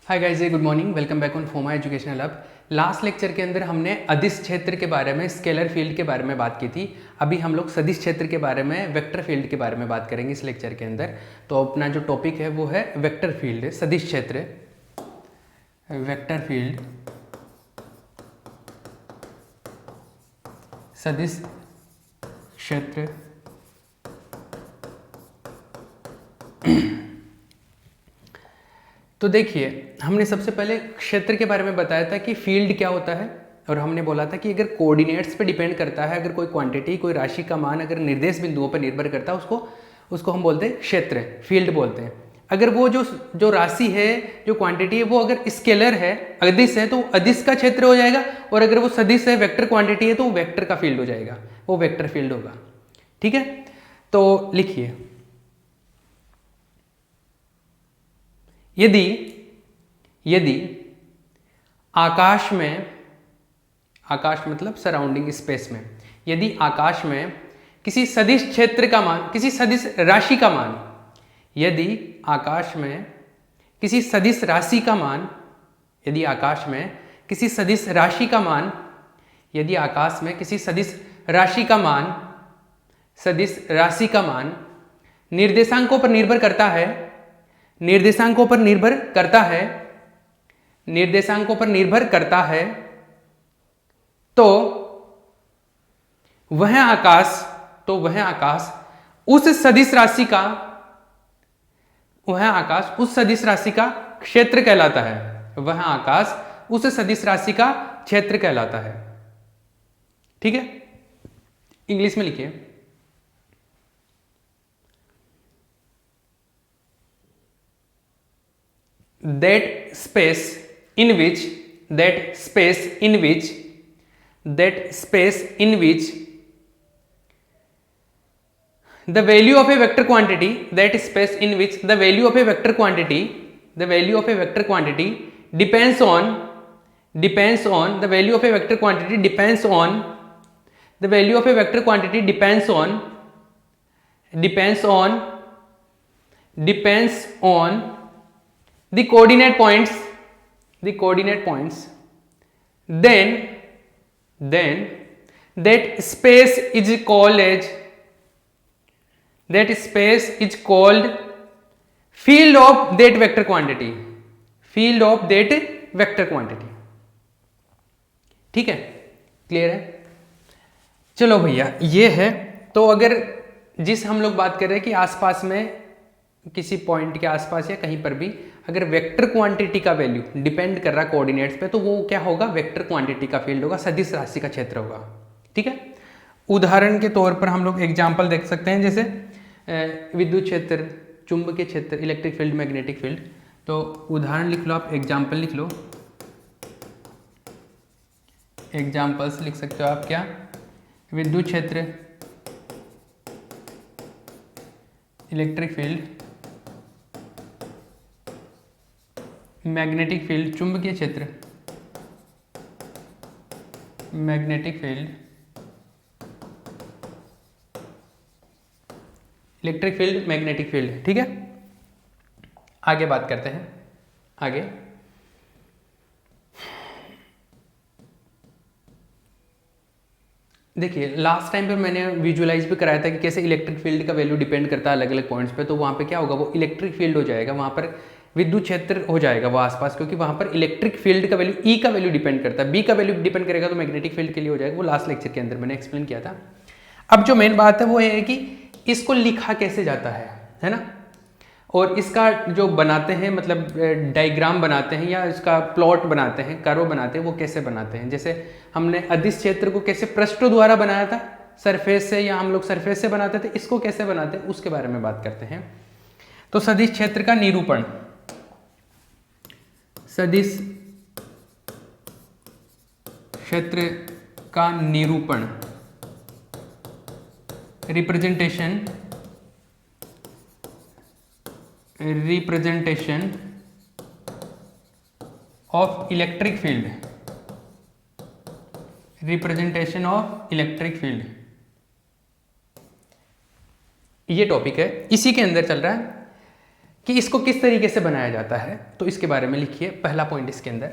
Hi guys, good morning. Welcome back on फोमा educational hub. Last lecture के अंदर हमने अदिश क्षेत्र के बारे में, स्केलर फील्ड के बारे में बात की थी। अभी हम लोग सदिश क्षेत्र के बारे में, वेक्टर फील्ड के बारे में बात करेंगे इस लेक्चर के अंदर। तो अपना जो टॉपिक है वो है वेक्टर फील्ड, सदिश क्षेत्र, वेक्टर फील्ड, सदिश क्षेत्र। तो देखिए, हमने सबसे पहले क्षेत्र के बारे में बताया था कि फील्ड क्या होता है, और हमने बोला था कि अगर कोऑर्डिनेट्स पे डिपेंड करता है, अगर कोई क्वांटिटी, कोई राशि का मान अगर निर्देश बिंदुओं पर निर्भर करता है, उसको हम बोलते हैं क्षेत्र, फील्ड बोलते हैं। अगर वो जो राशि है, जो क्वांटिटी है, वो अगर स्केलर है, अदिश है, तो अदिश का क्षेत्र हो जाएगा। और अगर वो सदिश है, वेक्टर क्वांटिटी है, तो वो वेक्टर का फील्ड हो जाएगा, वो वेक्टर फील्ड होगा। ठीक है, तो लिखिए, यदि आकाश में, आकाश मतलब सराउंडिंग स्पेस में, यदि आकाश में किसी सदिश क्षेत्र का मान, किसी सदिश राशि का मान, यदि आकाश में किसी सदिश राशि का मान, यदि आकाश में किसी सदिश राशि का मान, यदि आकाश में किसी सदिश राशि का मान, सदिश राशि का मान निर्देशांकों पर निर्भर करता है, निर्देशांकों पर निर्भर करता है, निर्देशांकों पर निर्भर करता है, तो वह आकाश उस सदिश राशि का, वह आकाश उस सदिश राशि का क्षेत्र कहलाता है, वह आकाश उस सदिश राशि का क्षेत्र कहलाता है। ठीक है, इंग्लिश में लिखिए, that space in which the value of a vector quantity, that space in which the value of a vector quantity depends on the value of a vector quantity depends on the value of a vector quantity depends on the coordinate points, then that space is called field of that vector quantity, ठीक है, clear है? चलो भैया, ये है। तो अगर जिस हम लोग बात कर रहे हैं कि आसपास में, किसी पॉइंट के आसपास या कहीं पर भी अगर वेक्टर क्वांटिटी का वैल्यू डिपेंड कर रहा कोऑर्डिनेट्स पे, तो वो क्या होगा? वेक्टर क्वांटिटी का फील्ड होगा, सदिश राशि का क्षेत्र होगा। ठीक है, उदाहरण के तौर पर हम लोग एग्जांपल देख सकते हैं, जैसे विद्युत क्षेत्र, चुंबकीय क्षेत्र, इलेक्ट्रिक फील्ड, मैग्नेटिक फील्ड। तो उदाहरण लिख लो, आप एग्जाम्पल लिख लो, एग्जाम्पल्स लिख सकते हो आप। क्या? विद्युत क्षेत्र, इलेक्ट्रिक फील्ड, मैग्नेटिक फील्ड, चुंबकीय क्षेत्र, magnetic field, electric field, magnetic field. ठीक है, आगे बात करते हैं। आगे देखिए, लास्ट टाइम पे मैंने विजुअलाइज भी कराया था कि कैसे इलेक्ट्रिक फील्ड का वैल्यू डिपेंड करता है अलग अलग पॉइंट्स पे। तो वहाँ पे क्या होगा? वो इलेक्ट्रिक फील्ड हो जाएगा, वहाँ पर विद्युत क्षेत्र हो जाएगा वो आसपास, क्योंकि वहाँ पर इलेक्ट्रिक फील्ड का वैल्यू, ई का वैल्यू डिपेंड करता है, बी का वैल्यू डिपेंड करेगा तो मैग्नेटिक फील्ड के लिए हो जाएगा। वो लास्ट लेक्चर के अंदर मैंने एक्सप्लेन किया था। अब जो मेन बात है वो है कि इसको लिखा कैसे जाता है ना, और इसका जो बनाते हैं, मतलब डायग्राम बनाते हैं या इसका प्लॉट बनाते हैं, कर्व बनाते हैं, वो कैसे बनाते हैं। जैसे हमने अदिश क्षेत्र को कैसे पृष्ठों द्वारा बनाया था, सरफेस से, या हम लोग सरफेस से बनाते थे, इसको कैसे बनाते हैं उसके बारे में बात करते हैं। तो सदिश क्षेत्र का निरूपण, सदिश क्षेत्र का निरूपण, representation of electric field, representation of electric field, ये टॉपिक है, इसी के अंदर चल रहा है। कि इसको किस तरीके से बनाया जाता है, तो इसके बारे में लिखिए। पहला पॉइंट इसके अंदर,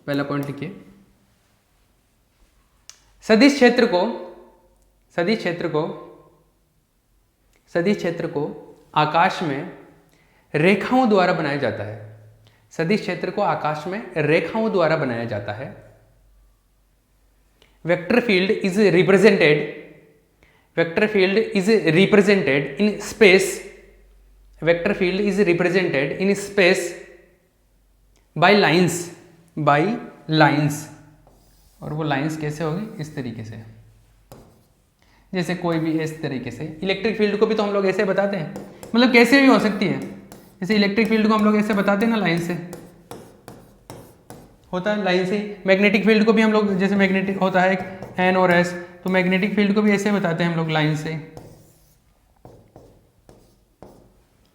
पहला पॉइंट लिखिए, सदिश क्षेत्र को आकाश में रेखाओं द्वारा बनाया जाता है। सदिश क्षेत्र को आकाश में रेखाओं द्वारा बनाया जाता है। Vector field is represented in space, vector field is represented in space by lines, और वो लाइंस कैसे होगी, इस तरीके से, जैसे कोई भी इस तरीके से। इलेक्ट्रिक फील्ड को भी तो हम लोग ऐसे बताते हैं, मतलब कैसे भी हो सकती है, जैसे इलेक्ट्रिक फील्ड को हम लोग ऐसे बताते हैं ना, लाइन से होता है, लाइन से। मैग्नेटिक फील्ड को भी हम लोग, जैसे मैग्नेटिक होता है एक एन और एस, तो मैग्नेटिक फील्ड को भी ऐसे बताते हैं हम लोग, लाइन से,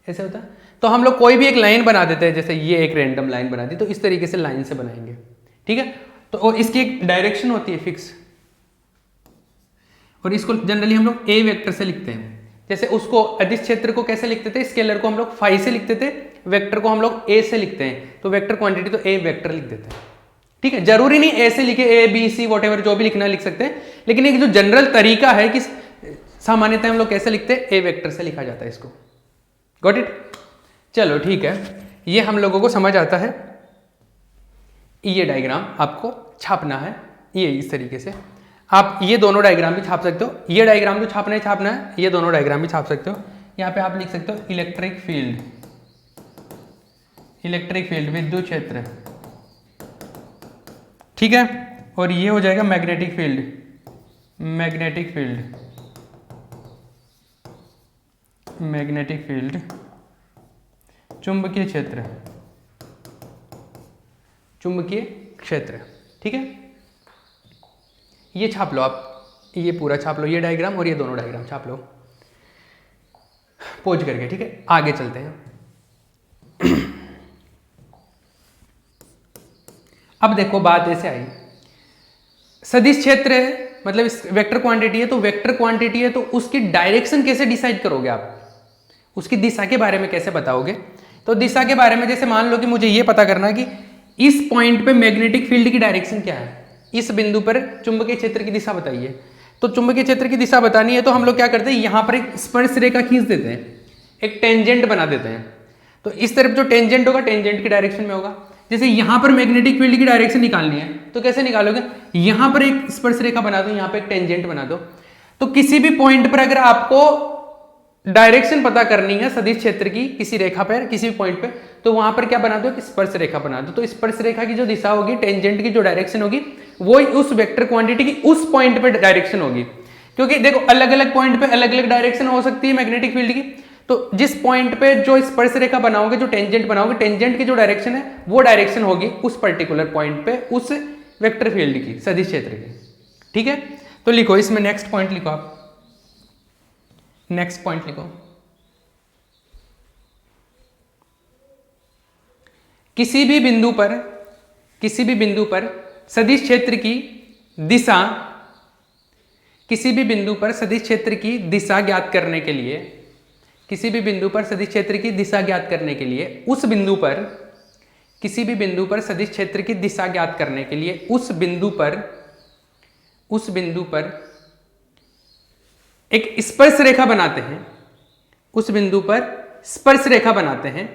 ऐसे होता है। तो हम लोग कोई भी एक लाइन बना देते हैं, जैसे ये एक रैंडम लाइन बना दी, तो इस तरीके से लाइन से बनाएंगे, ठीक है। तो इसकी एक डायरेक्शन होती है फिक्स, और इसको जनरली हम लोग ए वेक्टर से लिखते हैं। जैसे उसको अदिश क्षेत्र को कैसे लिखते थे, स्केलर को हम लोग फाई से लिखते थे, वेक्टर को हम लोग ए से लिखते हैं, तो वेक्टर क्वांटिटी तो ए वेक्टर लिख देते हैं, ठीक है। जरूरी नहीं ए से लिखे, ए बी सी वॉट जो भी लिखना लिख सकते हैं, लेकिन एक जो जनरल तरीका है कि सामान्यतः हम लोग कैसे लिखते हैं, ए वेक्टर से लिखा जाता है इसको। Got it? चलो ठीक है, ये हम लोगों को समझ आता है। ये डायग्राम आपको छापना है, ये इस तरीके से। आप ये दोनों डायग्राम भी छाप सकते हो, ये डायग्राम जो छापना है, ये दोनों डायग्राम भी छाप सकते हो। यहाँ पे आप लिख सकते हो इलेक्ट्रिक फील्ड विद्युत क्षेत्र, ठीक है। और ये हो जाएगा मैग्नेटिक फील्ड, चुंबकीय क्षेत्र, ठीक है। ये छाप लो आप, ये पूरा छाप लो, ये डायग्राम और ये दोनों डायग्राम छाप लो पोज करके, ठीक है। आगे चलते हैं। अब देखो बात ऐसे आई, सदिश क्षेत्र है, मतलब इस वेक्टर क्वांटिटी है, तो वेक्टर क्वांटिटी है तो उसकी डायरेक्शन कैसे डिसाइड करोगे आप, उसकी दिशा के बारे में कैसे बताओगे। तो दिशा के बारे में जैसे मान लो कि मुझे ये पता करना है कि इस पॉइंट पे मैग्नेटिक फील्ड की डायरेक्शन क्या है, इस बिंदु पर चुंबकीय क्षेत्र की दिशा बताइए। तो चुंबकीय क्षेत्र की दिशा बतानी है तो हम लोग क्या करते हैं, यहां पर एक स्पर्श रेखा खींच देते हैं, एक टेंजेंट बना देते हैं। तो इस तरफ जो टेंजेंट होगा, टेंजेंट की डायरेक्शन में होगा। जैसे यहां पर मैग्नेटिक फील्ड की डायरेक्शन निकालनी है तो कैसे निकालोगे, यहां पर एक स्पर्श रेखा बना दो, यहां पर एक टेंजेंट बना दो। तो किसी भी पॉइंट पर अगर आपको डायरेक्शन पता करनी है सदिश क्षेत्र की, किसी रेखा पर, किसी भी पॉइंट पे, तो वहां पर क्या बना दो, कि स्पर्श रेखा बना दो। तो स्पर्श रेखा की जो दिशा होगी, टेंजेंट की जो डायरेक्शन होगी, वो उस वेक्टर क्वांटिटी की उस पॉइंट पे डायरेक्शन होगी। क्योंकि देखो अलग अलग पॉइंट पे अलग अलग डायरेक्शन हो सकती है मैग्नेटिक फील्ड की। तो जिस पॉइंट पे जो स्पर्श रेखा बनाओगे, जो टेंजेंट बनाओगे, टेंजेंट की जो डायरेक्शन है वो डायरेक्शन होगी उस पर्टिकुलर पॉइंट पे उस वेक्टर फील्ड की, सदिश क्षेत्र की, ठीक है। तो लिखो इसमें नेक्स्ट पॉइंट लिखो, आप नेक्स्ट पॉइंट लिखो, किसी भी बिंदु पर सदिश क्षेत्र की दिशा, किसी भी बिंदु पर सदिश क्षेत्र की दिशा ज्ञात करने के लिए, किसी भी बिंदु पर सदिश क्षेत्र की दिशा ज्ञात करने के लिए, उस बिंदु पर, किसी भी बिंदु पर सदिश क्षेत्र की दिशा ज्ञात करने के लिए उस बिंदु पर एक स्पर्श रेखा बनाते हैं, उस बिंदु पर स्पर्श रेखा बनाते हैं,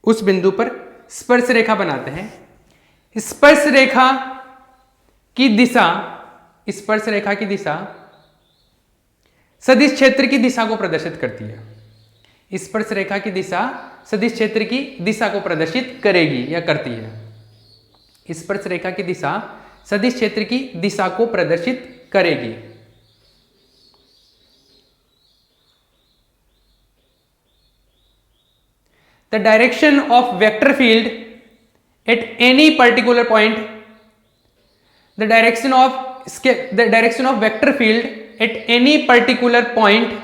उस बिंदु पर स्पर्श रेखा बनाते हैं। स्पर्श रेखा की दिशा, स्पर्श रेखा की दिशा सदिश क्षेत्र की दिशा को प्रदर्शित करती है। स्पर्श रेखा की दिशा सदिश क्षेत्र की दिशा को प्रदर्शित करेगी या करती है। स्पर्श रेखा की दिशा सदिश क्षेत्र की दिशा को प्रदर्शित करेगी। The direction of vector field at any particular point, the direction of vector field at any particular point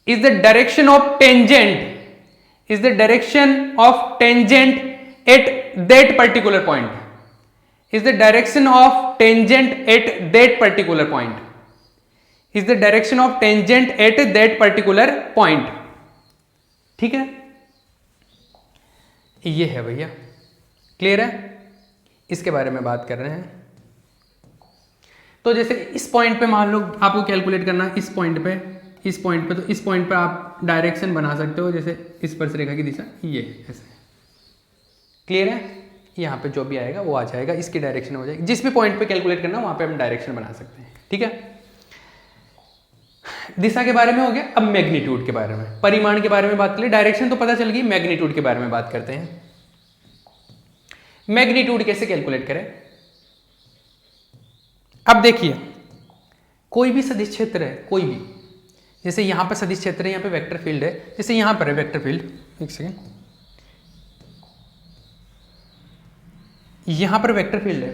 is the direction of tangent, is the direction of tangent at that particular point, is the direction of tangent at that particular point. Is the direction of tangent at that particular point. ठीक है, ये है भैया, clear है, इसके बारे में बात कर रहे हैं। तो जैसे इस पॉइंट पे मान लो आपको कैलकुलेट करना है, इस पॉइंट पे, इस पॉइंट पे, तो इस पॉइंट पे आप डायरेक्शन बना सकते हो, जैसे इस स्पर्शरेखा की दिशा ये ऐसे, क्लियर है, यहाँ पे जो भी आएगा वो आ जाएगा, इसकी डायरेक्शन हो जाएगी। जिस भी पॉइंट पे कैलकुलेट करना वहाँ पे हम डायरेक्शन बना सकते हैं। ठीक है, दिशा के बारे में हो गया। अब मैग्नीट्यूड के बारे में, परिमाण के बारे में बात कर ले। डायरेक्शन तो पता चल गई, मैग्नीट्यूड के बारे में बात करते हैं। मैग्नीट्यूड कैसे कैलकुलेट करें? अब देखिए, कोई भी सदिश क्षेत्र है, कोई भी, जैसे यहां पर सदिश क्षेत्र है, यहां पे वेक्टर फील्ड है, जैसे यहां पर है वेक्टर फील्ड, एक सेकेंड, यहां पर वेक्टर फील्ड है,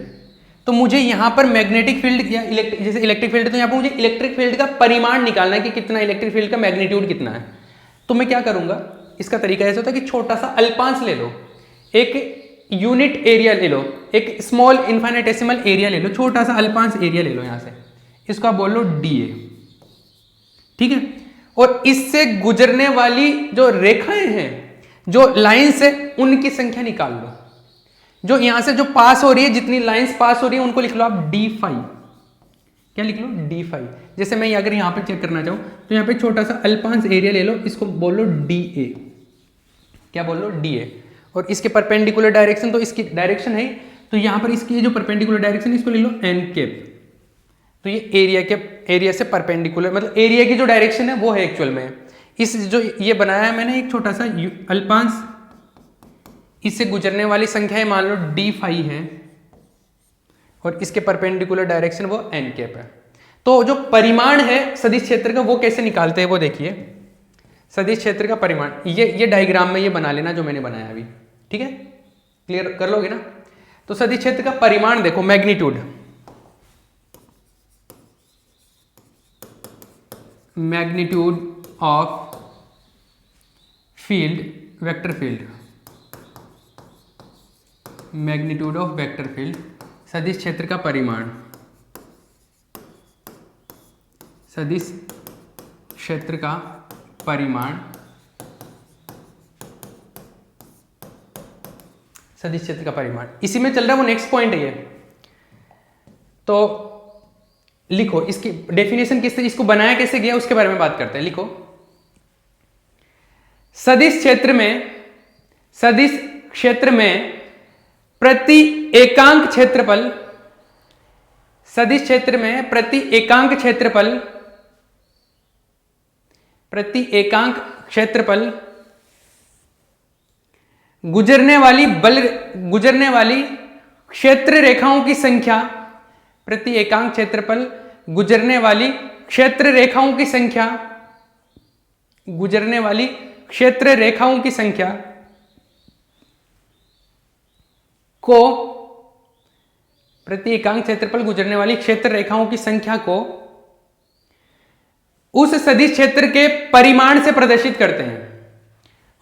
तो मुझे यहां पर मैग्नेटिक फील्ड या जैसे इलेक्ट्रिक फील्ड है, तो यहां पर मुझे इलेक्ट्रिक फील्ड का परिमाण निकालना है कि कितना इलेक्ट्रिक फील्ड का मैग्नीट्यूड कितना है। तो मैं क्या करूंगा, इसका तरीका ऐसा होता है कि छोटा सा अल्पांश ले लो, एक यूनिट एरिया ले लो, एक स्मॉल इन्फाइनेटेसिमल एरिया ले लो, छोटा सा अल्पांश एरिया ले लो यहां से, इसको आप बोल लो डीए। ठीक है, और इससे गुजरने वाली जो रेखाएं हैं, जो लाइंस है, उनकी संख्या निकाल लो। जो यहां से जो पास हो रही है, जितनी लाइंस पास हो रही है उनको लिख लो आप D5। क्या लिख लो? D5। जैसे मैं अगर यहां पे चेक करना चाहूं तो यहां पे छोटा सा अल्पांश एरिया ले लो, इसको बोल लो DA। क्या बोल लो? DA। और इसके परपेंडिकुलर डायरेक्शन, तो इसकी डायरेक्शन है, तो यहां पर इसकी जो परपेंडिकुलर डायरेक्शन है इसको ले लो n कैप। तो ये एरिया से परपेंडिकुलर, मतलब एरिया की जो डायरेक्शन है वो है एक्चुअल में इस जो ये बनाया है मैंने एक छोटा सा अल्पांश, इससे गुजरने वाली संख्या मान लो D5 है और इसके परपेंडिकुलर डायरेक्शन वो n कैप है। तो जो परिमाण है सदिश क्षेत्र का वो कैसे निकालते हैं वो देखिए। सदिश क्षेत्र का परिमाण ये डायग्राम में ये बना लेना जो मैंने बनाया अभी, ठीक है, क्लियर कर लोगे ना। तो सदिश क्षेत्र का परिमाण देखो, magnitude, magnitude of field, vector field, magnitude of vector field, सदिश क्षेत्र का परिमाण, सदिश क्षेत्र का परिमाण, सदिश क्षेत्र का परिमाण, इसी में चल रहा है वो नेक्स्ट पॉइंट है ये। तो लिखो इसकी डेफिनेशन किस तरह, इसको बनाया कैसे गया उसके बारे में बात करते हैं। लिखो, सदिश क्षेत्र में प्रति एकांक क्षेत्रफल, सदिश क्षेत्र में प्रति एकांक क्षेत्रफल गुजरने वाली क्षेत्र रेखाओं की संख्या, प्रति एकांक क्षेत्रफल गुजरने वाली क्षेत्र रेखाओं की संख्या, गुजरने वाली क्षेत्र रेखाओं की संख्या को, प्रति एकांक क्षेत्रफल गुजरने वाली क्षेत्र रेखाओं की संख्या को उस सदिश क्षेत्र के परिमाण से प्रदर्शित करते हैं,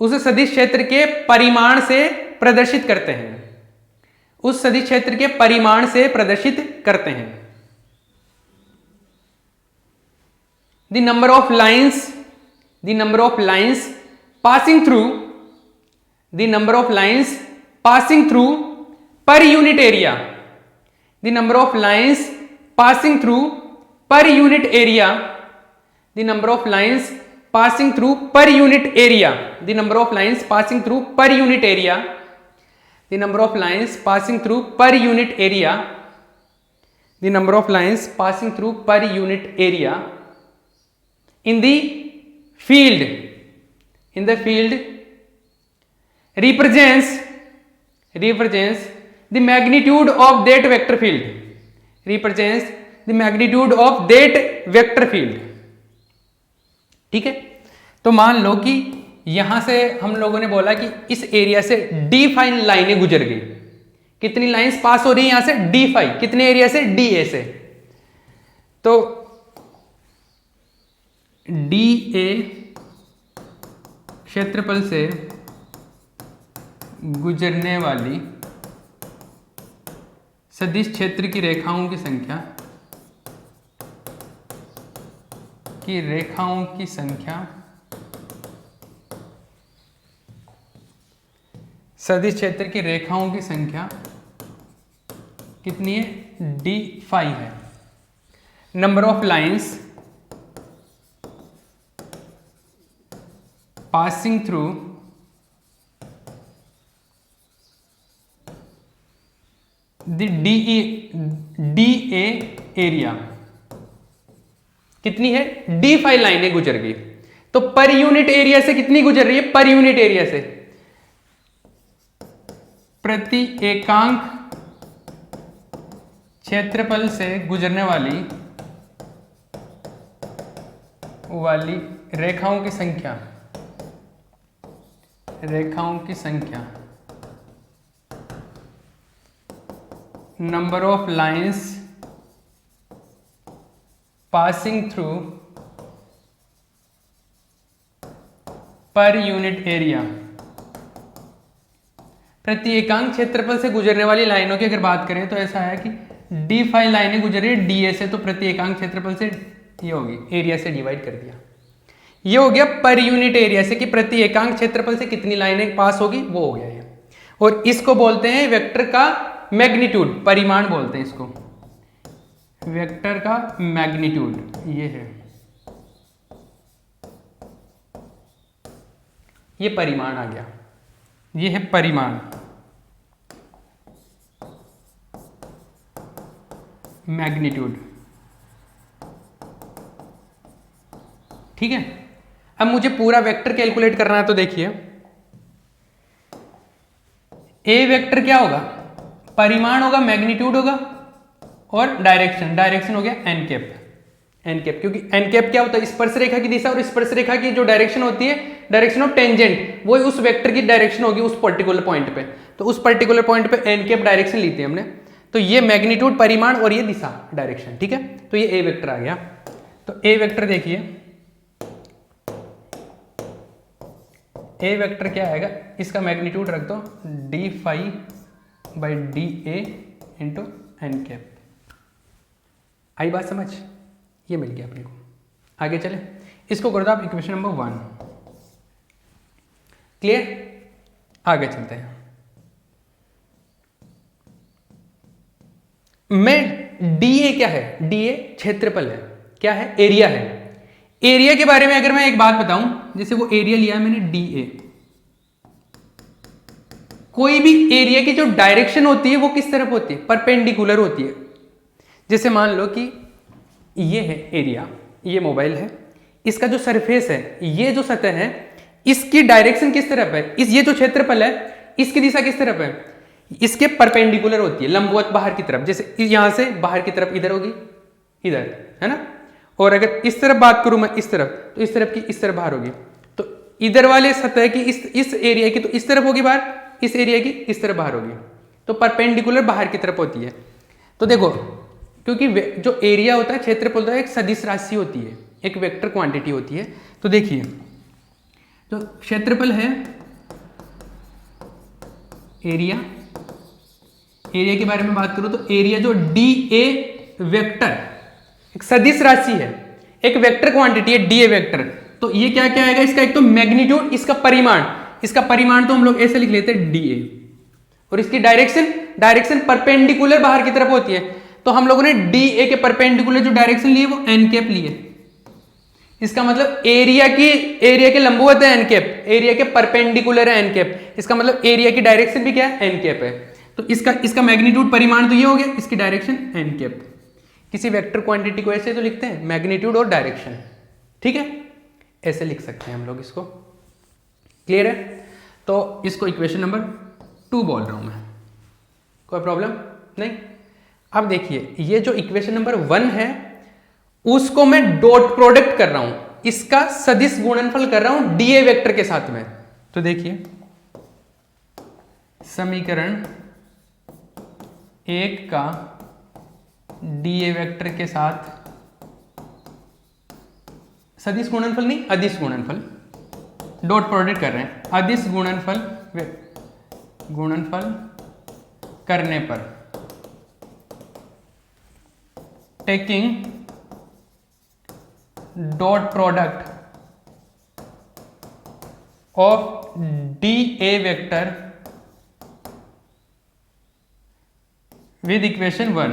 उस सदिश क्षेत्र के परिमाण से प्रदर्शित करते हैं, उस सदिश क्षेत्र के परिमाण से प्रदर्शित करते हैं। The number of lines passing through, the number of lines passing through per unit area, the number of lines passing through per unit area, the number of lines passing through per unit area, the number of lines passing through per unit area, the number of lines passing through per unit area, the number of lines passing through per unit area in the field represents the magnitude of that vector field, represents the magnitude of that vector field। ठीक है, तो मान लो कि यहां से हम लोगों ने बोला कि इस एरिया से D5 लाइनें गुजर गई। कितनी लाइंस पास हो रही है यहां से? D5। कितने एरिया से? DA से। तो DA क्षेत्रफल से गुजरने वाली सदिश क्षेत्र की रेखाओं की संख्या, की रेखाओं की संख्या, सदिश क्षेत्र की रेखाओं की संख्या कितनी है? d5 है। Number of lines passing through the DA area कितनी है? d5 लाइनें गुजर गई। तो पर यूनिट एरिया से कितनी गुजर रही है? पर यूनिट एरिया से प्रति एकांक क्षेत्रफल से गुजरने वाली रेखाओं की संख्या, number of lines passing through per unit area, प्रति एकांक क्षेत्रफल से गुजरने वाली लाइनों की अगर बात करें तो ऐसा है कि d5 लाइनें गुजर रही है DA से, तो प्रति एकांक क्षेत्रफल से ये होगी, एरिया से डिवाइड कर दिया। ये हो गया पर यूनिट एरिया से कि प्रति एकांक क्षेत्रफल से कितनी लाइनें पास होगी, वो हो गया ये। और इसको बोलते हैं वेक्टर का मैग्नीट्यूड, परिमाण बोलते हैं इसको, वेक्टर का मैग्नीट्यूड ये है, ये परिमाण आ गया, ये है परिमाण, मैग्नीट्यूड। ठीक है, अब मुझे पूरा वेक्टर कैलकुलेट करना है, तो देखिए ए वेक्टर क्या होगा? परिमाण होगा, मैग्नीट्यूड होगा, और डायरेक्शन हो गया एन कैप, क्योंकि एन कैप क्या होता है? स्पर्श रेखा की दिशा, और स्पर्श रेखा की जो डायरेक्शन होती है, डायरेक्शन ऑफ टेंजेंट, वो उस वेक्टर की डायरेक्शन होगी उस पर्टिकुलर पॉइंट पे। तो उस पर्टिकुलर पॉइंट पे एन कैप डायरेक्शन ली थी हमने, तो ये मैग्नीट्यूड, परिमाण, और ये दिशा, डायरेक्शन। ठीक है, तो ये ए वेक्टर आ गया। तो ए वेक्टर देखिए, ए वेक्टर क्या आएगा? इसका मैग्नीट्यूड रख दो d5/DA इंटू एन कैप। आई बात समझ? ये मिल गया अपने को। आगे चले, इसको कर दो आप इक्वेशन नंबर 1। क्लियर? आगे चलते हैं। मैं DA क्या है? DA क्षेत्रफल है, क्या है? एरिया है। एरिया के बारे में अगर मैं एक बात बताऊं, जैसे वो एरिया लिया है मैंने DA, कोई भी एरिया की जो डायरेक्शन होती है वो किस तरफ होती है? परपेंडिकुलर होती है। जैसे मान लो कि ये है एरिया, ये मोबाइल है, इसका जो सरफेस है, ये जो सतह है, इसकी डायरेक्शन किस तरफ है? ये जो क्षेत्रफल है, इसकी दिशा किस तरफ है? इसके परपेंडिकुलर होती है, लंबवत बाहर की तरफ। जैसे यहां से बाहर की तरफ इधर होगी, इधर है ना। और अगर इस तरफ बात करूं मैं, इस तरफ, तो इस तरफ की इस तरफ बाहर होगी। तो इधर वाले सतह की इस एरिया की तो इस तरफ होगी बाहर, इस एरिया की इस तरफ बाहर होगी। तो परपेंडिकुलर बाहर की तरफ होती है। तो देखो, क्योंकि जो एरिया होता है, क्षेत्रफल होता है, एक सदिश राशि होती है, एक वेक्टर क्वांटिटी होती है। तो देखिए, तो क्षेत्रफल है एरिया, एरिया के बारे में बात करूं तो एरिया जो DA वेक्टर एक सदिश राशि है, एक वेक्टर क्वांटिटी है DA वेक्टर। तो ये क्या क्या आएगा? इसका एक तो मैग्नीट्यूड, इसका परिमाण तो हम लोग ऐसे लिख लेते हैं DA, और इसकी डायरेक्शन परपेंडिकुलर बाहर की तरफ होती है। तो हम लोगों ने DA के परपेंडिकुलर जो डायरेक्शन ली है वो एन कैप ली है। इसका मतलब एरिया के लंबवत है एन कैप, एरिया के परपेंडिकुलर है एन कैप। इसका मतलब एरिया की डायरेक्शन भी क्या है? एन कैप है। तो इसका मैग्नीट्यूड, परिमाण तो ये हो गया, इसकी डायरेक्शन एन कैप। किसी वेक्टर क्वांटिटी को ऐसे तो लिखते हैं, मैग्नीट्यूड और डायरेक्शन। ठीक है, ऐसे लिख सकते हैं हम लोग इसको। क्लियर है? तो इसको इक्वेशन नंबर 2 बोल रहा हूं मैं, कोई प्रॉब्लम नहीं। अब देखिए, ये जो इक्वेशन नंबर 1 है, उसको मैं डॉट प्रोडक्ट कर रहा हूं, इसका सदिश गुणनफल कर रहा हूं DA वेक्टर के साथ में। तो देखिए, समीकरण 1 का DA वेक्टर के साथ सदिश गुणनफल नहीं, अदिश गुणनफल, डॉट प्रोडक्ट कर रहे हैं। अदिश गुणनफल करने पर taking dot product of D A vector with equation 1,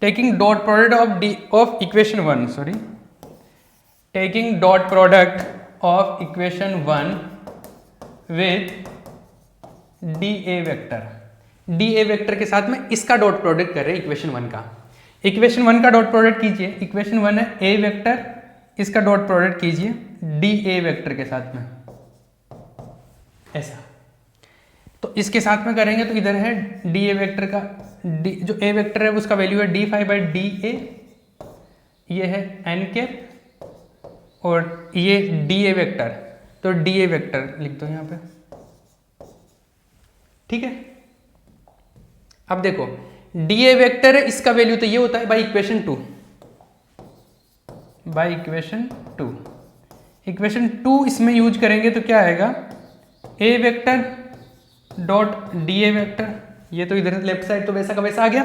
taking dot product of equation 1, sorry, taking dot product of equation 1 with dA vector, dA vector के साथ में इसका डॉट प्रोडक्ट कर रहे हैं इक्वेशन 1 का। इक्वेशन 1 का डॉट प्रोडक्ट कीजिए, इक्वेशन 1 है A वेक्टर, इसका डॉट प्रोडक्ट कीजिए dA वेक्टर के साथ में, ऐसा। तो इसके साथ में करेंगे तो इधर है डी ए वेक्टर का जो ए वेक्टर है उसका वैल्यू है d phi by D A, ये है एन कैप और ये डी ए वेक्टर, तो डी ए वेक्टर लिख दो यहाँ पे, ठीक है। अब देखो डी ए वेक्टर है, इसका वैल्यू तो ये होता है by equation 2, by equation 2, equation 2 इसमें यूज करेंगे तो क्या आएगा, A vector dot D A vector, ये तो इधर लेफ्ट साइड तो वैसा का वैसा आ गया।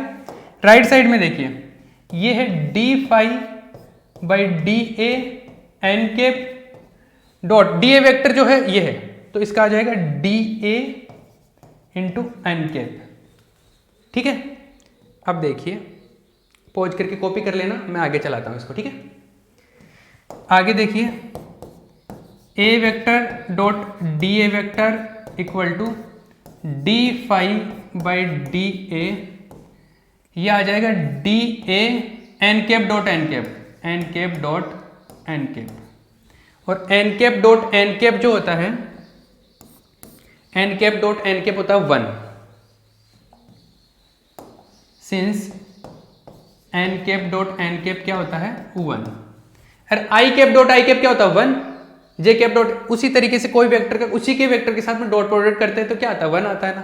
राइट साइड में देखिए ये है d phi by D A N cap dot D A vector जो है ये है, तो इसका आ जाएगा D A into n cap, ठीक है। अब देखिए पॉज करके कॉपी कर लेना, मैं आगे चलाता हूं इसको, ठीक है। आगे देखिए A vector dot D A vector equal to D five by D A, यह आ जाएगा D A N cap dot N cap, N cap dot N cap, और N cap dot N cap जो होता है, N cap dot N cap होता है 1, since N cap dot N cap क्या होता है 1, और I cap dot I cap क्या होता है 1, जे कैप डॉट, उसी तरीके से कोई वेक्टर का उसी के वेक्टर के साथ में डॉट प्रोडक्ट करते हैं तो क्या आता है 1 आता है ना,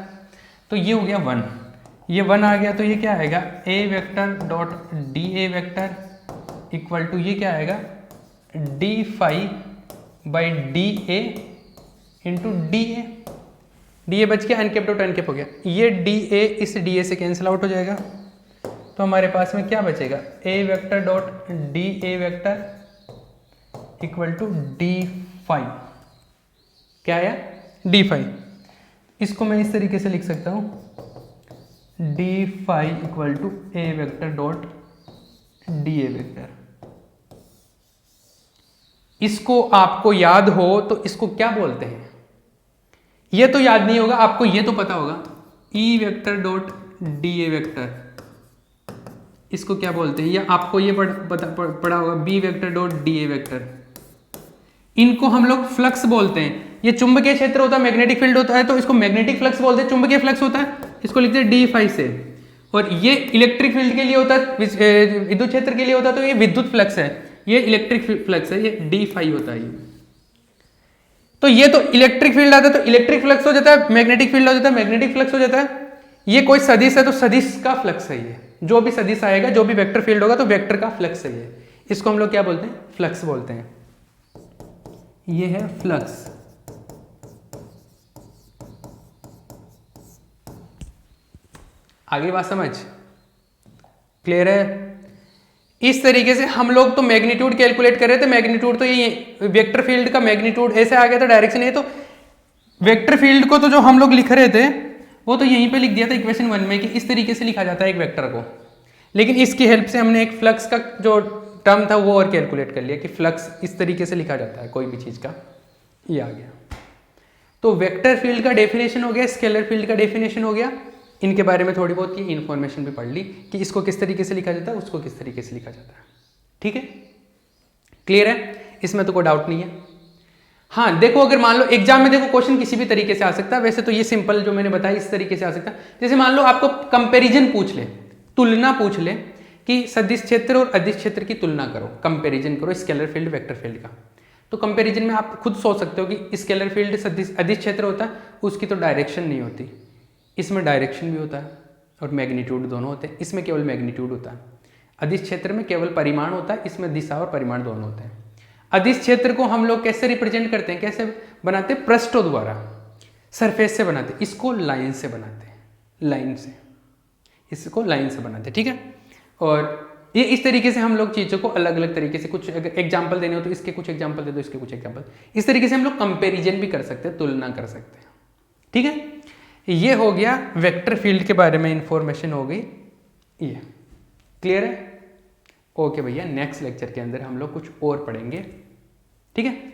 तो ये हो गया 1, ये 1 आ गया, तो ये क्या आएगा A vector dot D A vector equal to ये क्या आएगा D five by D A into D A बच गया, N cap dot N cap हो गया, ये डी ए इस डी ए से कैंसिल आउट हो जाएगा, तो हमारे पास में क्या बचेगा A vector dot D A vector equal to D five, क्या आया डी फाइव, इसको मैं इस तरीके से लिख सकता हूं d five equal to A vector dot D A vector. इसको आपको याद हो तो इसको क्या बोलते हैं, ये तो याद नहीं होगा आपको, ये तो पता होगा E vector dot D A vector, इसको क्या बोलते हैं, या आपको ये पढ़ा होगा B vector dot D A vector, इनको हम लोग फ्लक्स बोलते हैं। ये चुंबकीय क्षेत्र होता है, मैग्नेटिक फील्ड होता है तो इसको मैग्नेटिक फ्लक्स बोलते हैं, चुंबकीय फ्लक्स होता है इसको लिखते हैं डी फाई से, और ये इलेक्ट्रिक फील्ड के लिए होता है, विद्युत क्षेत्र के लिए होता है तो ये विद्युत फ्लक्स है, ये इलेक्ट्रिक फ्लक्स है, ये डी फाई होता है। तो ये तो इलेक्ट्रिक फील्ड आता है तो इलेक्ट्रिक फ्लक्स हो जाता है, मैग्नेटिक फील्ड हो जाता है मैग्नेटिक फ्लक्स हो जाता है, ये कोई सदिश है तो सदिश का फ्लक्स है, ये जो भी सदिश आएगा जो भी वेक्टर फील्ड होगा तो वेक्टर का फ्लक्स है, ये इसको हम लोग क्या बोलते हैं फ्लक्स बोलते हैं, ये है फ्लक्स। आगे बात समझ क्लियर है। इस तरीके से हम लोग तो मैग्नीट्यूड कैलकुलेट कर रहे थे, मैग्नीट्यूड तो ये वेक्टर फील्ड का मैग्नीट्यूड ऐसे आ गया था, डायरेक्शन ये तो वेक्टर फील्ड को तो जो हम लोग लिख रहे थे वो तो यहीं पे लिख दिया था इक्वेशन 1 में कि इस तरीके से लिखा जाता है एक वेक्टर को, लेकिन इसकी हेल्प से हमने एक फ्लक्स का जो टर्म था वो और कैलकुलेट कर लिया कि फ्लक्स इस तरीके से लिखा जाता है कोई भी चीज़ का, ये आ गया। तो वेक्टर फील्ड का डेफिनेशन हो गया, स्केलर फील्ड का डेफिनेशन हो गया, इनके बारे में थोड़ी बहुत ये इन्फॉर्मेशन भी पढ़ ली कि इसको किस तरीके से लिखा जाता है, उसको किस तरीके से लिखा जाता है, ठीक है क्लियर है, इसमें तो कोई डाउट नहीं है। हाँ देखो अगर मान लो एग्जाम में देखो क्वेश्चन किसी भी तरीके से आ सकता है, वैसे तो ये सिंपल जो मैंने बताया इस तरीके से आ सकता है, जैसे मान लो आपको कंपैरिजन पूछ ले, तुलना पूछ ले कि सदिश क्षेत्र और अदिश क्षेत्र की तुलना करो, कंपैरिजन करो स्केलर फील्ड वेक्टर फील्ड का, तो कंपैरिजन में आप खुद सोच सकते हो कि स्केलर फील्ड सदिश अदिश क्षेत्र होता है उसकी तो डायरेक्शन नहीं होती, इसमें डायरेक्शन भी होता है और मैग्नीट्यूड दोनों होते हैं, इसमें केवल मैग्नीट्यूड होता है, अदिश क्षेत्र में केवल परिमाण होता है, इसमें दिशा और परिमाण दोनों होते हैं। अदिश क्षेत्र को हम लोग कैसे रिप्रेजेंट करते हैं, कैसे बनाते हैं, पृष्ठों द्वारा, सरफेस से बनाते हैं, इसको लाइन से बनाते हैं, लाइन से, इसको लाइन से बनाते हैं, ठीक है। और ये इस तरीके से हम लोग चीज़ों को अलग अलग तरीके से, कुछ अगर एग्जाम्पल देने हो तो इसके कुछ एग्जाम्पल दे दो, इसके कुछ एग्जाम्पल, इस तरीके से हम लोग कंपेरिजन भी कर सकते हैं, तुलना कर सकते हैं। ठीक है, ये हो गया वेक्टर फील्ड के बारे में इंफॉर्मेशन हो गई, ये क्लियर है। ओके भैया, नेक्स्ट लेक्चर के अंदर हम लोग कुछ और पढ़ेंगे। ठीक है।